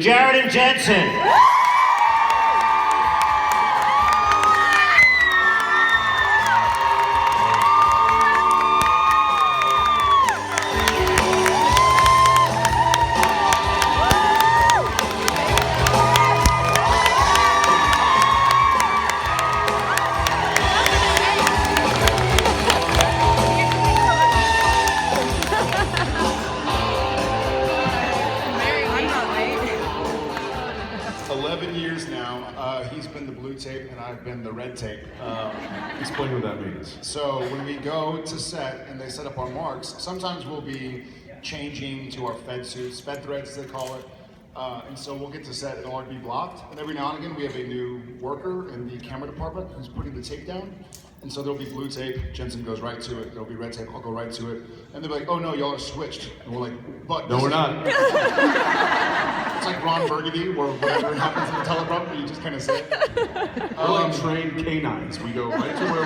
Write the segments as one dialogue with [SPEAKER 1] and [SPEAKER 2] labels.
[SPEAKER 1] Jared and Jensen.
[SPEAKER 2] He's been the blue tape and I've been the red tape.
[SPEAKER 3] Explain what that means.
[SPEAKER 2] So when we go to set and they set up our marks, sometimes we'll be changing to our fed suits, fed threads as they call it. And so we'll get to set and it'll already be blocked. And every now and again we have a new worker in the camera department who's putting the tape down. And so there'll be blue tape, Jensen goes right to it. There'll be red tape, I'll go right to it. And they'll be like, oh no, y'all are switched. And we're like, but
[SPEAKER 3] no, we're not.
[SPEAKER 2] It's like Ron Burgundy, where whatever happens in the teleprompter, you just kind of say.
[SPEAKER 3] We're like trained canines. We go right to where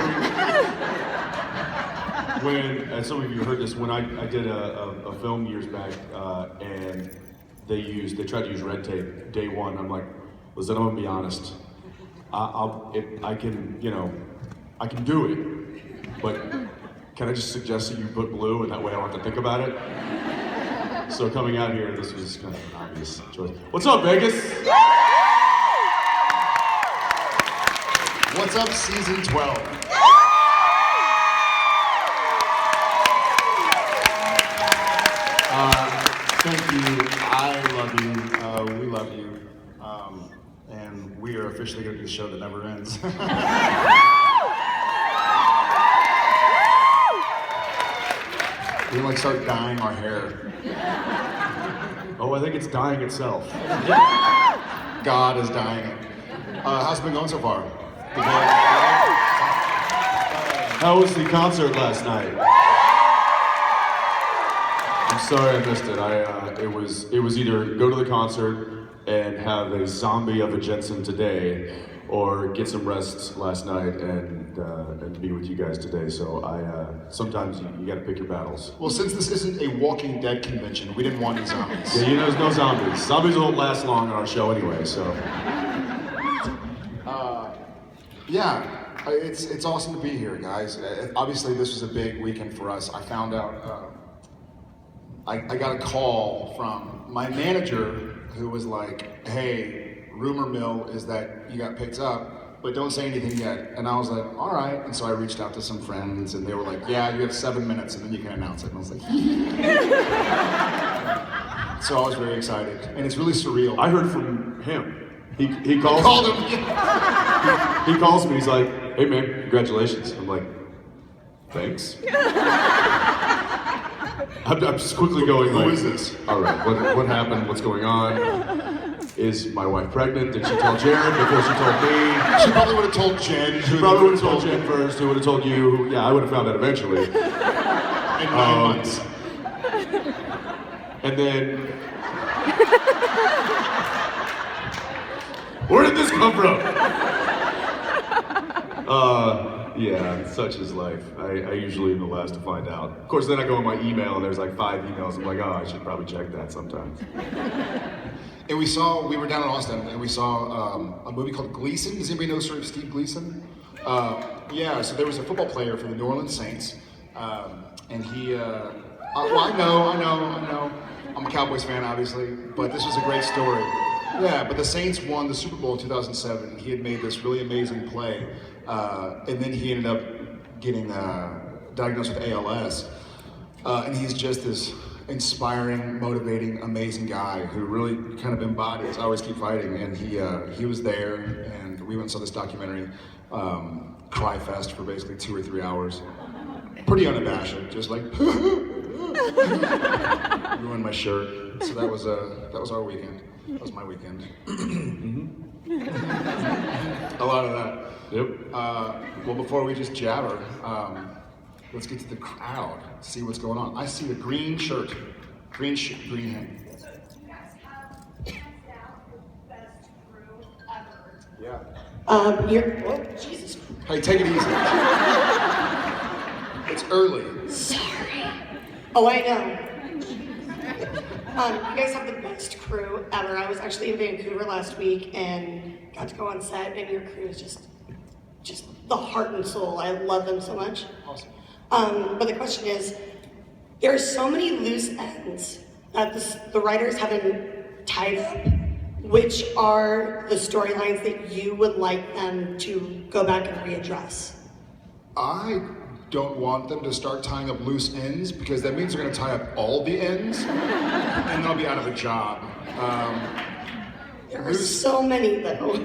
[SPEAKER 3] we. When, and some of you heard this, when I did a film years back, and they tried to use red tape day one. I'm like, listen, I'm gonna be honest. I can do it, but can I just suggest that you put blue, and that way I don't have to think about it? So coming out here, this was kind of an obvious choice. What's up, Vegas?
[SPEAKER 2] What's up, season 12? Thank you. I love you. We love you. And we are officially going to be the show that never ends. We like start dyeing our hair.
[SPEAKER 3] Oh, I think it's dying itself.
[SPEAKER 2] God is dying it. How's it been going so far?
[SPEAKER 3] How was the concert last night? I'm sorry I missed it. It was either go to the concert and have a zombie of a Jensen today, or get some rest last night and be with you guys today. So sometimes you got to pick your battles.
[SPEAKER 2] Well, since this isn't a Walking Dead convention, we didn't want any zombies.
[SPEAKER 3] Yeah, there's no zombies. Zombies don't last long on our show anyway. So.
[SPEAKER 2] Yeah, it's awesome to be here, guys. Obviously, this was a big weekend for us. I found out. I got a call from my manager who was like, "Hey, rumor mill is that you got picked up, but don't say anything yet." And I was like, all right. And so I reached out to some friends and they were like, yeah, you have 7 minutes and then you can announce it. And I was like, so I was very excited. And it's really surreal.
[SPEAKER 3] I heard from him. He calls
[SPEAKER 2] called him.
[SPEAKER 3] He calls me, he's like, hey man, congratulations. I'm like, thanks. I'm just quickly going
[SPEAKER 2] Who
[SPEAKER 3] like,
[SPEAKER 2] is this?
[SPEAKER 3] All right, what happened? What's going on? Is my wife pregnant? Did she tell Jared before she told me?
[SPEAKER 2] She probably would have told Jen.
[SPEAKER 3] She probably would have told Jen first, who would have told you. Yeah, I would have found out eventually.
[SPEAKER 2] In 9 months.
[SPEAKER 3] And then... Where did this come from? Yeah, such is life. I usually am the last to find out. Of course, then I go in my email and there's like 5 emails. I'm like, oh, I should probably check that sometimes.
[SPEAKER 2] And we were down in Austin and we saw a movie called Gleason. Does anybody know sort of Steve Gleason? Yeah, so there was a football player for the New Orleans Saints. And he, I know. I'm a Cowboys fan, obviously, but this was a great story. Yeah, but the Saints won the Super Bowl in 2007. He had made this really amazing play. And then he ended up getting diagnosed with ALS. And he's just this inspiring, motivating, amazing guy who really kind of embodies I always keep fighting. And he was there, and we went and saw this documentary, Cry Fest, for basically 2 or 3 hours. Pretty unabashed, just like ruined my shirt. So that was our weekend. That was my weekend. A lot of that.
[SPEAKER 3] Yep.
[SPEAKER 2] Well, before we just jabber, let's get to the crowd, see what's going on. I see the green shirt, green hand.
[SPEAKER 4] You guys have hands down the best crew ever.
[SPEAKER 2] Yeah.
[SPEAKER 4] Jesus.
[SPEAKER 2] Hey, take it easy. It's early.
[SPEAKER 4] Sorry. Oh, I know. You guys have the best
[SPEAKER 1] best crew ever. I was actually in Vancouver last week and got to go on set, and your crew is just the heart and soul. I love them so much.
[SPEAKER 2] Awesome.
[SPEAKER 1] But the question is, there are so many loose ends that the writers haven't tied up. Which are the storylines that you would like them to go back and readdress?
[SPEAKER 2] I don't want them to start tying up loose ends because that means they're going to tie up all the ends, and they'll be out of a job.
[SPEAKER 1] There are so many, though.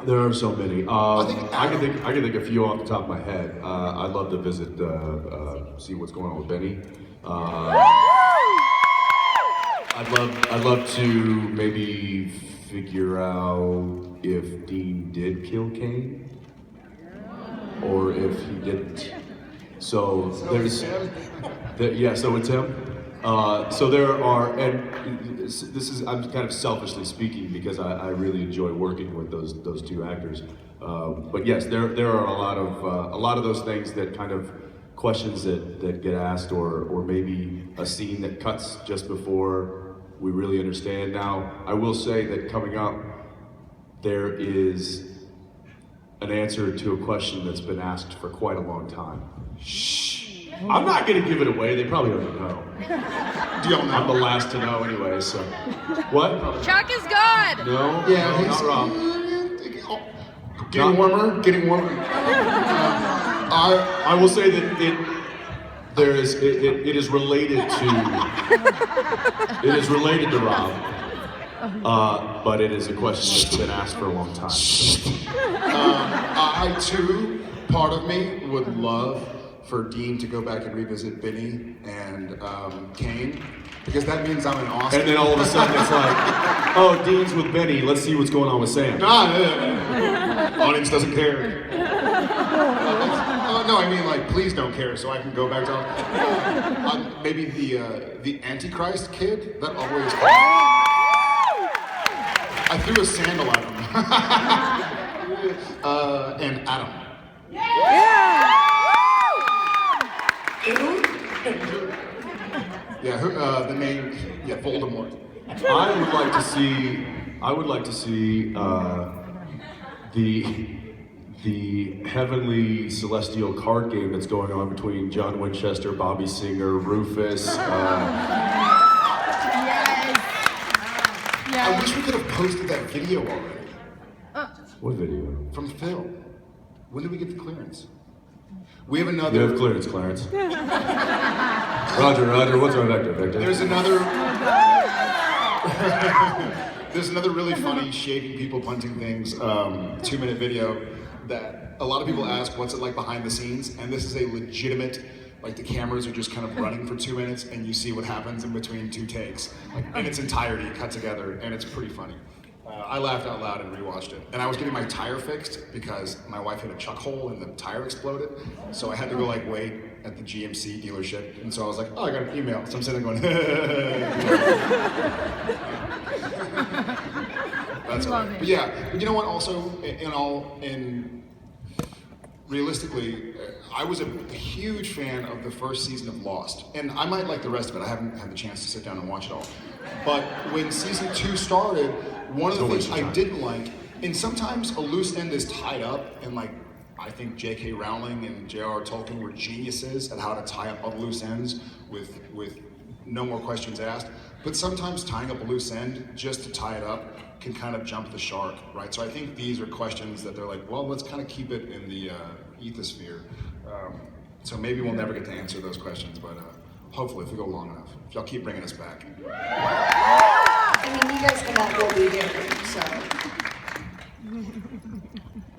[SPEAKER 3] There are so many. I can
[SPEAKER 2] think
[SPEAKER 3] think a few off the top of my head. I'd love to visit, see what's going on with Benny. I'd love to maybe figure out if Dean did kill Kane or if he didn't. So there's, yeah. So it's him. So there are, and this is, I'm kind of selfishly speaking because I really enjoy working with those two actors. But yes, there are a lot of those things that kind of questions that get asked, or maybe a scene that cuts just before we really understand. Now, I will say that coming up, there is an answer to a question that's been asked for quite a long time. Shh. I'm not gonna give it away, they probably already know.
[SPEAKER 2] Do y'all know?
[SPEAKER 3] I'm the last to know anyway, so. What?
[SPEAKER 5] Chuck is God!
[SPEAKER 3] No?
[SPEAKER 2] Yeah,
[SPEAKER 3] no, not Rob.
[SPEAKER 2] Getting warmer.
[SPEAKER 3] I will say that it is related to Rob, but it is a question that's been asked for a long time.
[SPEAKER 2] I too, part of me would love for Dean to go back and revisit Benny and Kane, because that means I'm in Austin.
[SPEAKER 3] And then all of a sudden it's like, oh, Dean's with Benny, let's see what's going on with Sam.
[SPEAKER 2] Audience doesn't care. No, I mean, like, please don't care, so I can go back to maybe the Antichrist kid that always. I threw a sandal at him. And Adam. Yeah, the name. Yeah, Voldemort.
[SPEAKER 3] I would like to see the heavenly celestial card game that's going on between John Winchester, Bobby Singer, Rufus.
[SPEAKER 2] I wish we could have posted that video already.
[SPEAKER 3] What video?
[SPEAKER 2] From Phil. When did we get the clearance? We have another.
[SPEAKER 3] You have clearance, Clarence. Roger, what's our vector?
[SPEAKER 2] There's another really funny shaving people punting things 2-minute video that a lot of people ask what's it like behind the scenes, and this is a legitimate, like, the cameras are just kind of running for 2 minutes and you see what happens in between 2 takes, like in its entirety cut together, and it's pretty funny. I laughed out loud and rewatched it. And I was getting my tire fixed because my wife hit a chuck hole and the tire exploded. So I had to go like wait at the GMC dealership. And so I was like, oh, I got an email. So I'm sitting there going, that's all right. But yeah, but you know what, also, realistically, I was a huge fan of the first season of Lost. And I might like the rest of it. I haven't had the chance to sit down and watch it all. But when season 2 started, one of the things I didn't like, and sometimes a loose end is tied up, and like, I think J.K. Rowling and J.R.R. Tolkien were geniuses at how to tie up all the loose ends with no more questions asked. But sometimes tying up a loose end just to tie it up can kind of jump the shark, right? So I think these are questions that they're like, well, let's kind of keep it in the ethosphere. So maybe we'll never get to answer those questions, but hopefully if we go long enough, if y'all keep bringing us back.
[SPEAKER 1] I mean, you guys come back, we'll be here, so.